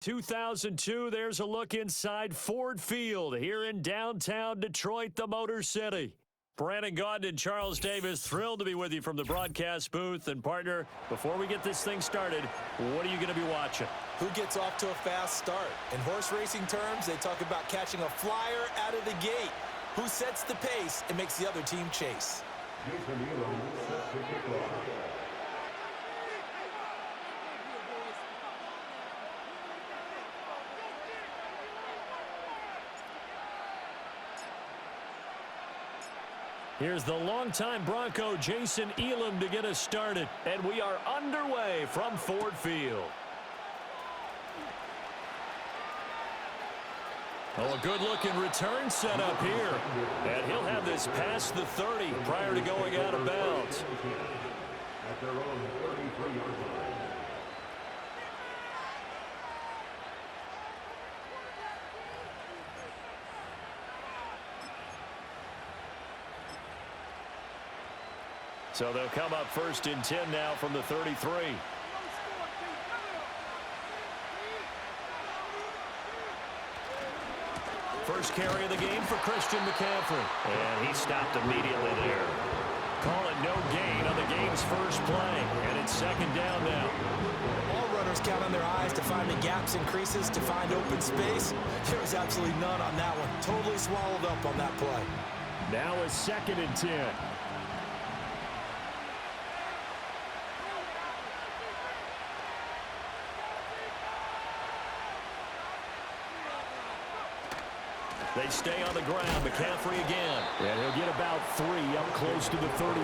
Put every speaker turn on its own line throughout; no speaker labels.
2002, there's a look inside Ford Field here in downtown Detroit, the Motor City. Brandon Gaudin and Charles Davis, thrilled to be with you from the broadcast booth. And partner, before we get this thing started, what are you going to be watching?
Who gets off to a fast start? In horse racing terms, they talk about catching a flyer out of the gate. Who sets the pace and makes the other team chase?
Here's the longtime Bronco, Jason Elam, to get us started. And we are underway from Ford Field. Oh, a good-looking return set up here. And he'll have this past the 30 prior to going out of bounds.
At their own 33-yard line.
So they'll come up first and 10 now from the 33. First carry of the game for Christian McCaffrey. And he stopped immediately there. Call it no gain on the game's first play. And it's second down now.
All runners count on their eyes to find the gaps and creases to find open space. There was absolutely none on that one. Totally swallowed up on that play.
Now a second and 10. They stay on the ground. McCaffrey again. And he'll get about 3 up close to the 35.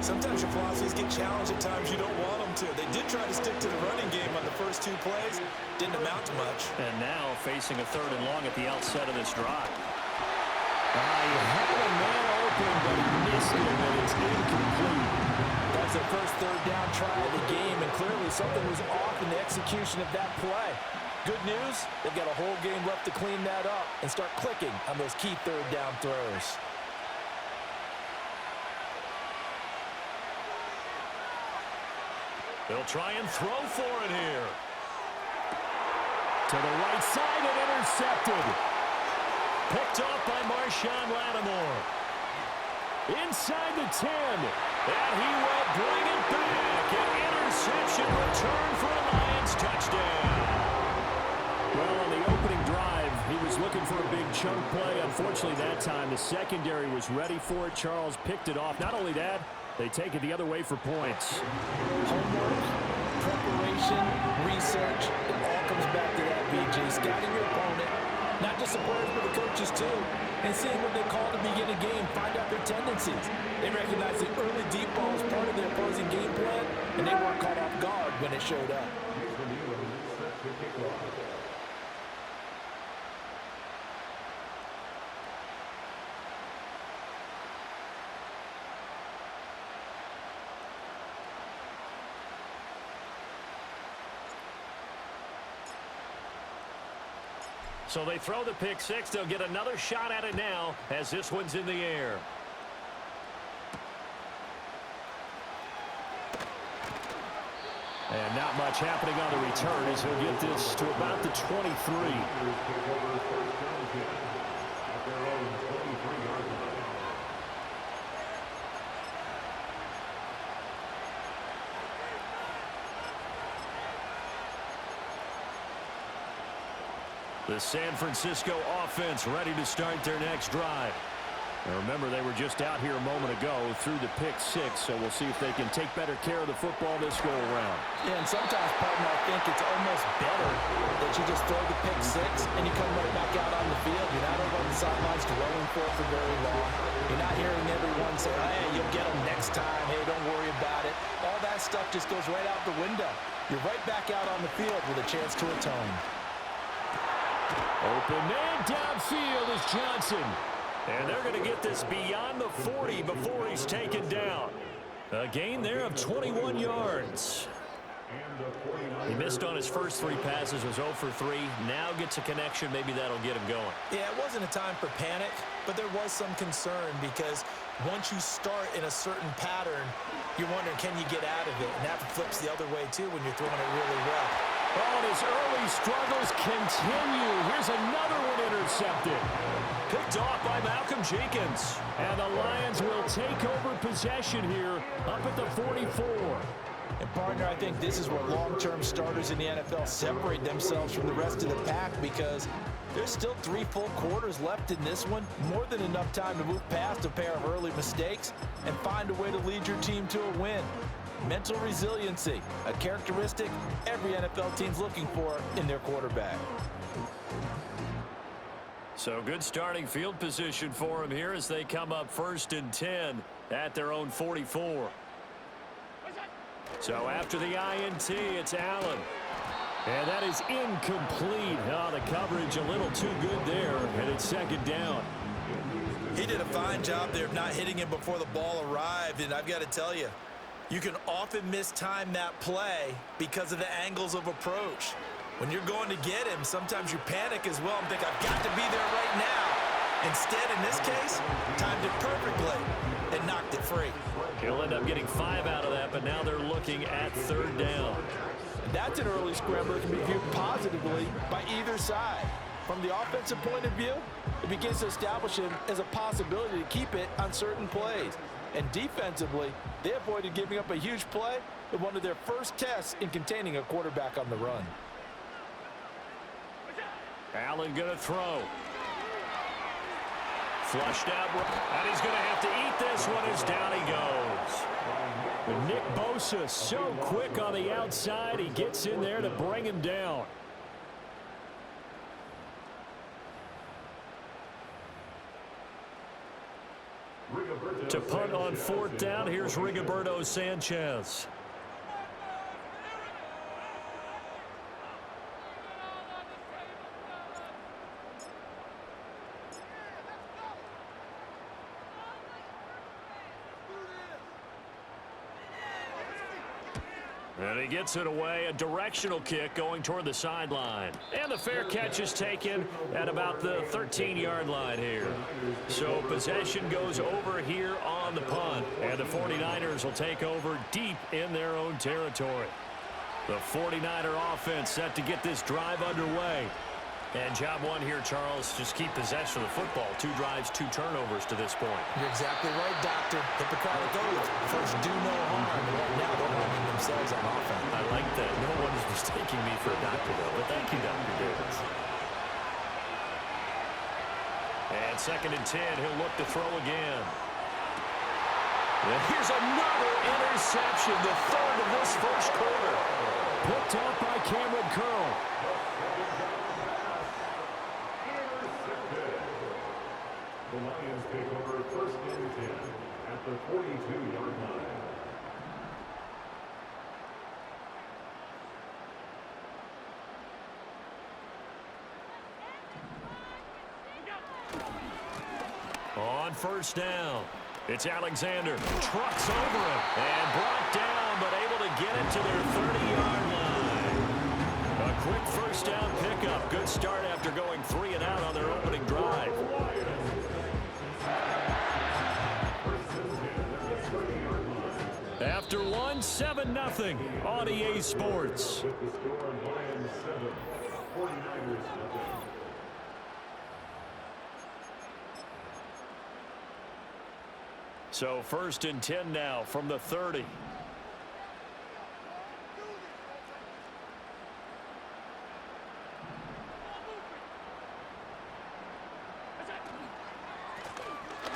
Sometimes your philosophies get challenged at times you don't want them to. They did try to stick to the running game on the first 2 plays. Didn't amount to much.
And now facing a 3rd and long at the outset of this drive. He had a man open, but he missed it, and it's incomplete.
That's their first 3rd down try of the game, and clearly something was off in the execution of that play. Good news, they've got a whole game left to clean that up and start clicking on those key 3rd down throws.
They'll try and throw for it here. To the right side and intercepted. Picked off by Marshawn Lattimore. Inside the 10. And he will bring it back. An interception return for a Lions touchdown. Well, on the opening drive, he was looking for a big chunk play. Unfortunately, that time, the secondary was ready for it. Charles picked it off. Not only that, they take it the other way for points.
Homework, preparation, research, it all comes back to that, BJ. Scouting your opponent, not just the players, but the coaches too. And seeing what they call to begin a game, find out their tendencies. They recognize the early deep ball is part of the opposing game plan, and they weren't caught off guard when it showed up.
So they throw the pick 6. They'll get another shot at it now as this one's in the air. And not much happening on the return as he'll get this to about the 23. The San Francisco offense ready to start their next drive. Now remember, they were just out here a moment ago through the pick 6, so we'll see if they can take better care of the football this go-around.
Yeah, and sometimes, partner, I think it's almost better that you just throw the pick 6 and you come right back out on the field. You're not over on the sidelines dwelling for it for very long. You're not hearing everyone say, hey, you'll get them next time. Hey, don't worry about it. All that stuff just goes right out the window. You're right back out on the field with a chance to atone.
Open man downfield is Johnson. And they're going to get this beyond the 40 before he's taken down. A gain there of 21 yards. He missed on his first 3 passes, was 0 for 3. Now gets a connection. Maybe that'll get him going.
Yeah, it wasn't a time for panic, but there was some concern because once you start in a certain pattern, you're wondering, can you get out of it? And that flips the other way, too, when you're throwing it really well.
Oh, and his early struggles continue. Here's another one intercepted. Picked off by Malcolm Jenkins. And the Lions will take over possession here up at the 44.
And, partner, I think this is where long-term starters in the NFL separate themselves from the rest of the pack because there's still 3 full quarters left in this one. More than enough time to move past a pair of early mistakes and find a way to lead your team to a win. Mental resiliency, a characteristic every NFL team's looking for in their quarterback.
So good starting field position for them here as they come up 1st and 10 at their own 44. So after the INT, it's Allen. And that is incomplete. Oh, the coverage a little too good there, and it's 2nd down.
He did a fine job there of not hitting him before the ball arrived, and I've got to tell you, you can often mistime that play because of the angles of approach. When you're going to get him, sometimes you panic as well and think, I've got to be there right now. Instead, in this case, timed it perfectly and knocked it free.
He'll end up getting 5 out of that, but now they're looking at 3rd down.
That's an early scrambler that can be viewed positively by either side. From the offensive point of view, it begins to establish him as a possibility to keep it on certain plays. And defensively, they avoided giving up a huge play in one of their first tests in containing a quarterback on the run.
Allen going to throw. Flushed out, and he's going to have to eat this one as down he goes. But Nick Bosa so quick on the outside, he gets in there to bring him down. To punt on 4th down, here's Rigoberto Sanchez. And he gets it away, a directional kick going toward the sideline. And the fair catch is taken at about the 13-yard line here. So possession goes over here on the punt. And the 49ers will take over deep in their own territory. The 49er offense set to get this drive underway. And job one here, Charles, just keep possession of the football. 2 drives, 2 turnovers to this point.
You're exactly right, Doctor. Hippocratic oath. First, do no harm. And right now, they're harming themselves on offense.
I like that. No one is mistaking me for a doctor, though. But thank you, Dr. Davis. And 2nd and 10, he'll look to throw again. And here's another interception, the 3rd of this first quarter. Picked off by Cameron Curl.
The Lions take over 1st and 10 at the 42-yard line.
On 1st down, it's Alexander. Trucks over him and brought down, but able to get it to their 30-yard line. A quick 1st down pickup. Good start after going 3 and out on their opening drive. After 1, 7-0 on EA Sports.
With the score on Lions 7, 49ers 0.
So 1st and 10 now from the 30.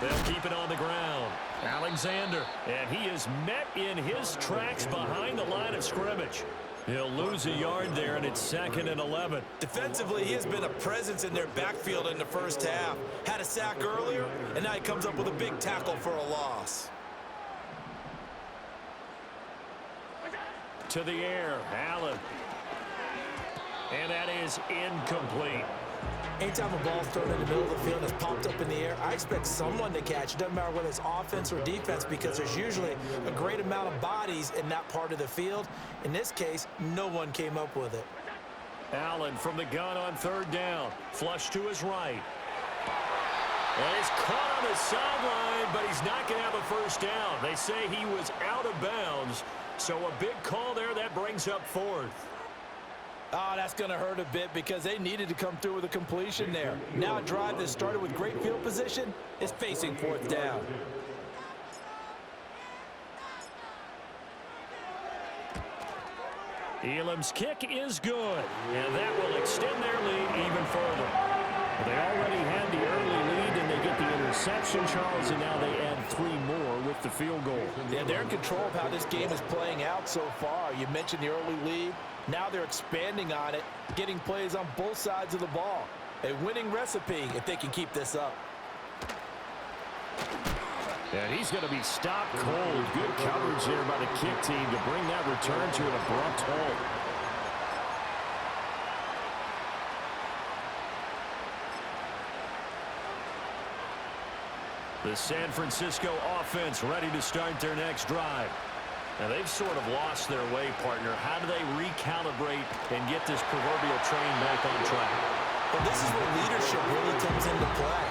They'll keep it on the ground. Alexander, and he is met in his tracks behind the line of scrimmage. He'll lose a yard there, and it's 2nd and 11.
Defensively, he has been a presence in their backfield in the first half. Had a sack earlier, and now he comes up with a big tackle for a loss.
To the air, Allen. And that is incomplete.
Anytime a ball's thrown in the middle of the field and is popped up in the air, I expect someone to catch. It doesn't matter whether it's offense or defense because there's usually a great amount of bodies in that part of the field. In this case, no one came up with it.
Allen from the gun on 3rd down. Flush to his right. And he's caught on the sideline, but he's not going to have a 1st down. They say he was out of bounds. So a big call there that brings up 4th.
Oh, that's going to hurt a bit because they needed to come through with a completion there. Now a drive that started with great field position is facing fourth down.
Elam's kick is good, and that will extend their lead even further. They already had the early lead, and they get the interception, Charles, and now they add 3 more with the field goal.
Yeah, they're in control of how this game is playing out so far. You mentioned the early lead. Now they're expanding on it, getting plays on both sides of the ball. A winning recipe if they can keep this up.
And he's going to be stopped cold. Good coverage there by the kick team to bring that return to an abrupt halt. The San Francisco offense ready to start their next drive. Now, they've sort of lost their way, partner. How do they recalibrate and get this proverbial train back on track?
Well, this is where leadership really comes into play.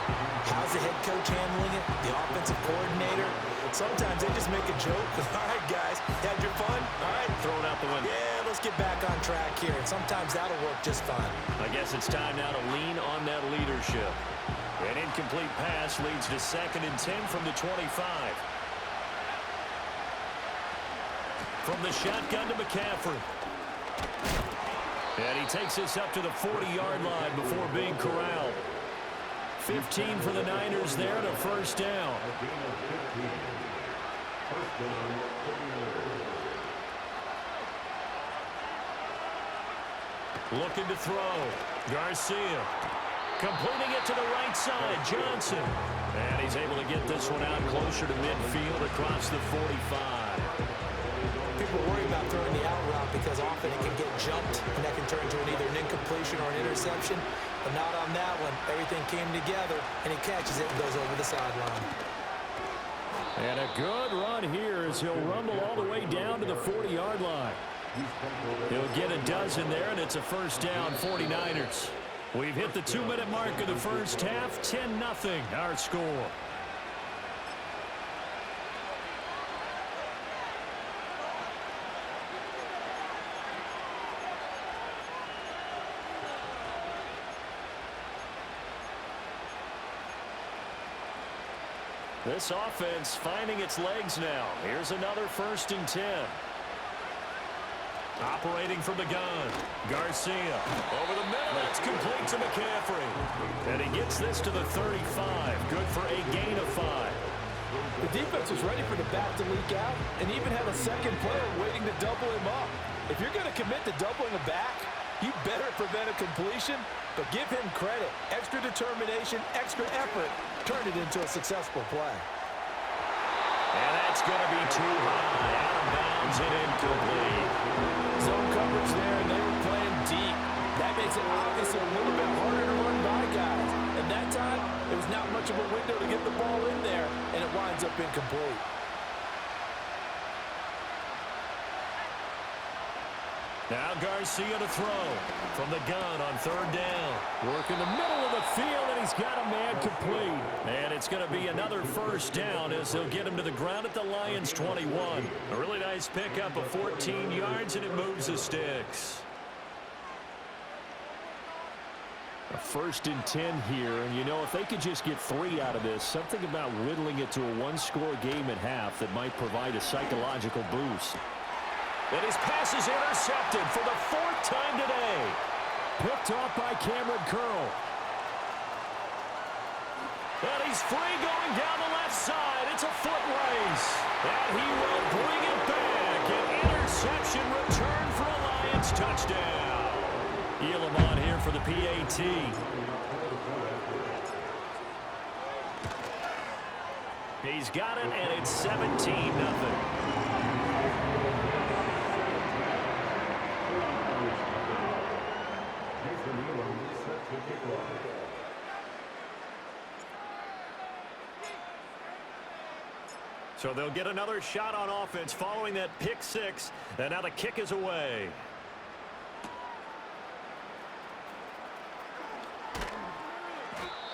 How's the head coach handling it? The offensive coordinator? Sometimes they just make a joke. All right, guys, had your fun? All right.
Throw it out the window.
Yeah, let's get back on track here. And sometimes that'll work just fine.
I guess it's time now to lean on that leadership. An incomplete pass leads to 2nd and 10 from the 25. From the shotgun to McCaffrey. And he takes us up to the 40-yard line before being corralled. 15 for the Niners there to first down. Looking to throw. Garcia. Completing it to the right side. Johnson. And he's able to get this one out closer to midfield across the 45.
People worry about throwing the out route because often it can get jumped and that can turn into either an incompletion or an interception. But not on that one. Everything came together and he catches it and goes over the sideline.
And a good run here as he'll rumble all the way down to the 40-yard line. He'll get a dozen there, and it's a first down, 49ers. We've hit the 2-minute mark of the first half, 10-0 our score. This offense finding its legs now. Here's another 1st and 10. Operating from the gun. Garcia. Over the middle. It's complete to McCaffrey. And he gets this to the 35. Good for a gain of 5.
The defense was ready for the back to leak out and even had a second player waiting to double him up. If you're going to commit to doubling a back, you better prevent a completion, but give him credit. Extra determination, extra effort. Turn it into a successful play.
And that's going to be too high. Out of bounds and incomplete.
Zone coverage there, and they were playing deep. That makes it obviously a little bit harder to run by guys. And that time, there was not much of a window to get the ball in there, and it winds up incomplete.
Now Garcia to throw from the gun on 3rd down. Work in the middle of the field, and he's got a man complete. And it's going to be another first down as they'll get him to the ground at the Lions' 21. A really nice pickup of 14 yards, and it moves the sticks. A 1st and 10 here, and you know, if they could just get 3 out of this, something about whittling it to a 1-score game at half that might provide a psychological boost. And his pass is intercepted for the 4th time today. Picked off by Cameron Curl. And he's free going down the left side. It's a foot race. And he will bring it back. An interception return for a Lions touchdown. Elam on here for the PAT. He's got it, and it's 17-0. So they'll get another shot on offense following that pick 6, and now the kick is away.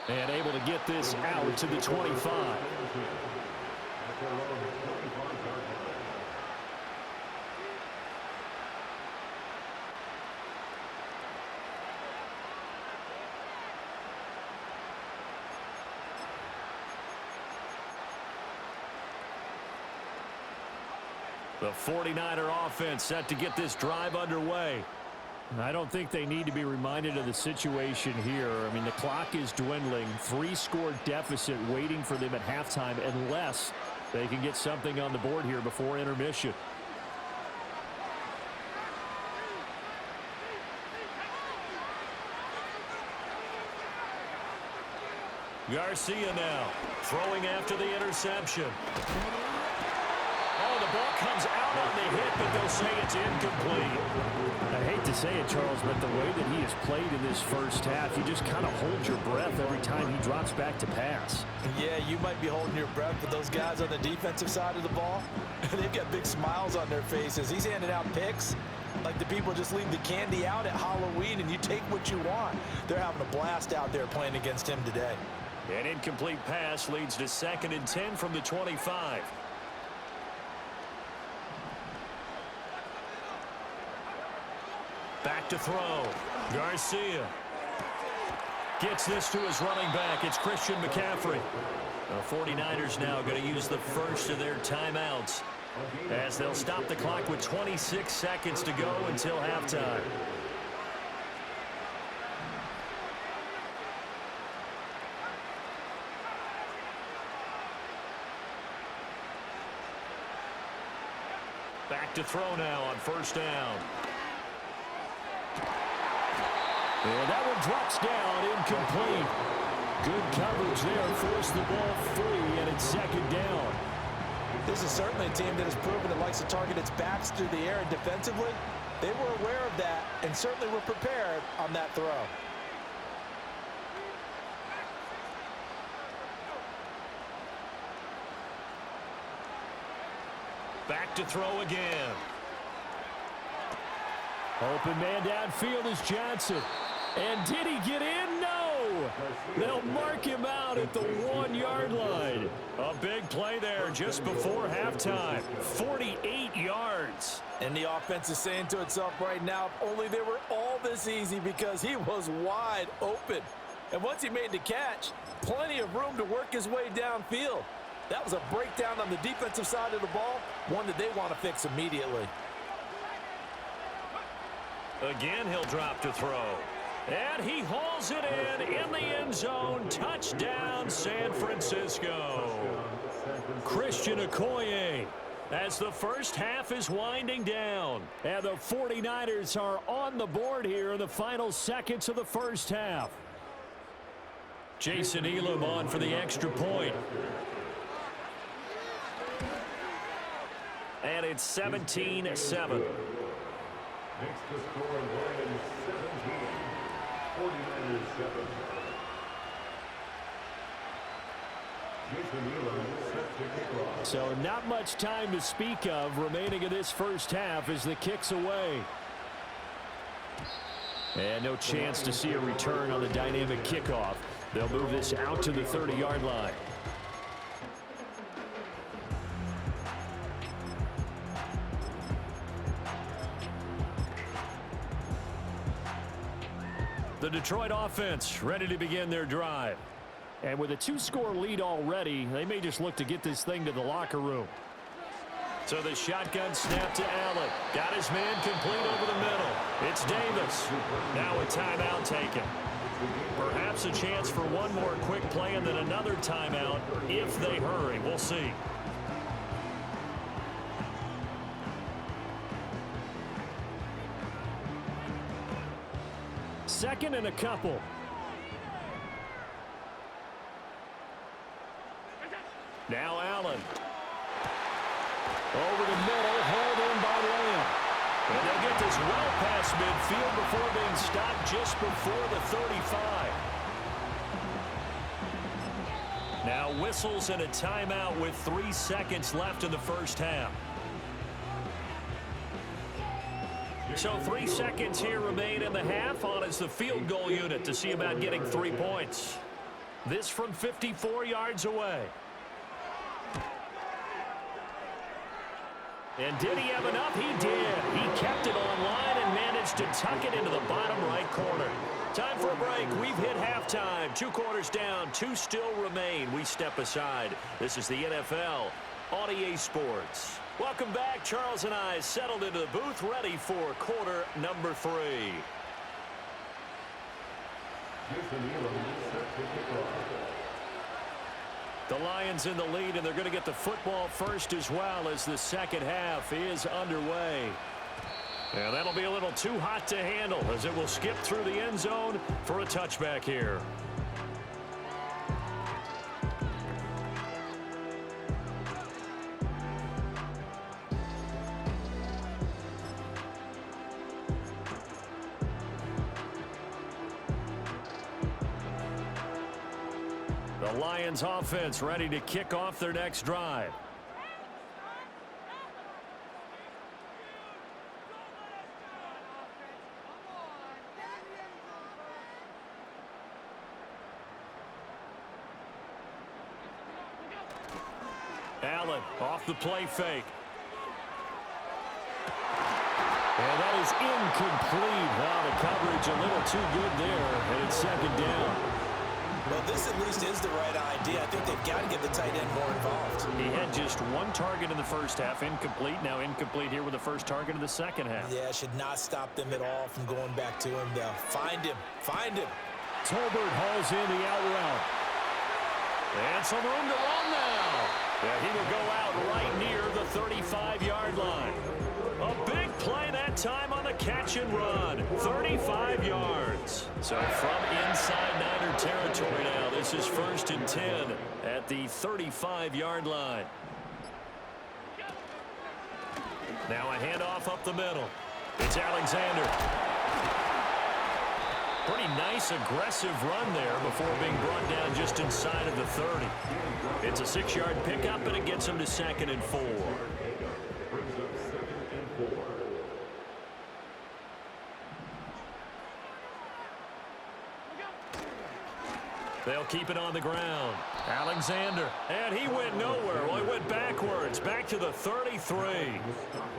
And able to get this out to the 25. The 49er offense set to get this drive underway.
I don't think they need to be reminded of the situation here. I mean, the clock is dwindling. 3-score deficit waiting for them at halftime unless they can get something on the board here before intermission.
Garcia now throwing after the interception. Oh, the ball comes out on the hit, but they'll say it's incomplete.
I hate to say it, Charles, but the way that he has played in this first half, you just kind of hold your breath every time he drops back to pass.
Yeah, you might be holding your breath, but those guys on the defensive side of the ball, they've got big smiles on their faces. He's handing out picks like the people just leave the candy out at Halloween and you take what you want. They're having a blast out there playing against him today.
An incomplete pass leads to 2nd and 10 from the 25. Back to throw. Garcia gets this to his running back. It's Christian McCaffrey. The 49ers now going to use the first of their timeouts as they'll stop the clock with 26 seconds to go until halftime. Back to throw now on 1st down.
And that one drops down, incomplete. Good coverage there, forced the ball free, and it's 2nd down.
This is certainly a team that has proven it likes to target its backs through the air, and defensively, they were aware of that and certainly were prepared on that throw.
Back to throw again.
Open man downfield is Johnson. And did he get in? No! They'll mark him out at the 1-yard line.
A big play there just before halftime. 48 yards.
And the offense is saying to itself right now, if only they were all this easy, because he was wide open. And once he made the catch, plenty of room to work his way downfield. That was a breakdown on the defensive side of the ball, one that they want to fix immediately.
Again, he'll drop to throw. And he hauls it in the end zone. Touchdown, San Francisco. Christian Okoye as the first half is winding down.
And the 49ers are on the board here in the final seconds of the first half.
Jason Elam on for the extra point. And it's 17-7.
Makes the score Lions 17, 49ers 7. Jason Elam set to kick off.
So not much time to speak of remaining in this first half as the kick's away. And no chance to see a return on the dynamic kickoff. They'll move this out to the 30-yard line.
The Detroit offense ready to begin their drive.
And with a 2-score lead already, they may just look to get this thing to the locker room.
So the shotgun snap to Allen. Got his man complete over the middle. It's Davis. Now a timeout taken. Perhaps a chance for one more quick play and then another timeout if they hurry. We'll see.
Second and a couple.
Now Allen.
Over the middle, hauled in by Lamb.
And they'll get this well past midfield before being stopped just before the 35. Now whistles and a timeout with 3 seconds left in the first half. So 3 seconds here remain in the half on as the field goal unit to see about getting 3 points. This from 54 yards away. And did he have enough? He did. He kept it online and managed to tuck it into the bottom right corner. Time for a break. We've hit halftime. 2 quarters down. 2 still remain. We step aside. This is the NFL on EA Sports. Welcome back. Charles and I settled into the booth, ready for quarter number 3. The Lions in the lead, and they're going to get the football first as well as the second half is underway. And that'll be a little too hot to handle as it will skip through the end zone for a touchback here. The Lions offense ready to kick off their next drive. Allen off the play fake. And that is incomplete. Wow, the coverage a little too good there, and it's second down.
Well, this at least is the right idea. I think they've got to get the tight end more involved.
He had just one target in the first half, incomplete. Now incomplete here with the first target in the second half.
Yeah, should not stop them at all from going back to him. They'll find him. Find him.
Tolbert hauls in the out route.
And some room to run now. Yeah, he will go out right near the 35-yard line. A big play that time on the catch and run. 35 yards. So from inside Niner territory now, this is 1st and 10 at the 35-yard line. Now a handoff up the middle. It's Alexander. Pretty nice, aggressive run there before being brought down just inside of the 30. It's a 6-yard pickup, and it gets him to 2nd and 4. They'll keep it on the ground. Alexander, and he went nowhere. Well, he went backwards, back to the 33.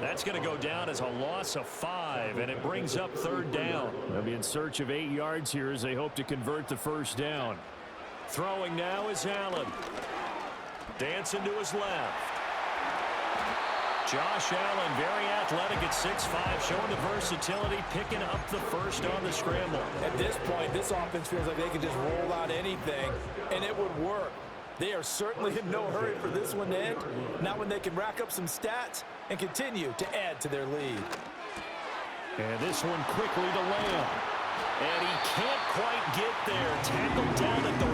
That's going to go down as a loss of 5, and it brings up 3rd down.
They'll be in search of 8 yards here as they hope to convert the first down.
Throwing now is Allen. Dancing to his left. Josh Allen, very athletic at 6'5", showing the versatility, picking up the first on the scramble.
At this point, this offense feels like they can just roll out anything, and it would work. They are certainly in no hurry for this one to end, not when they can rack up some stats and continue to add to their lead.
And this one quickly to Lamb.
And he can't quite get there. Tackled down at the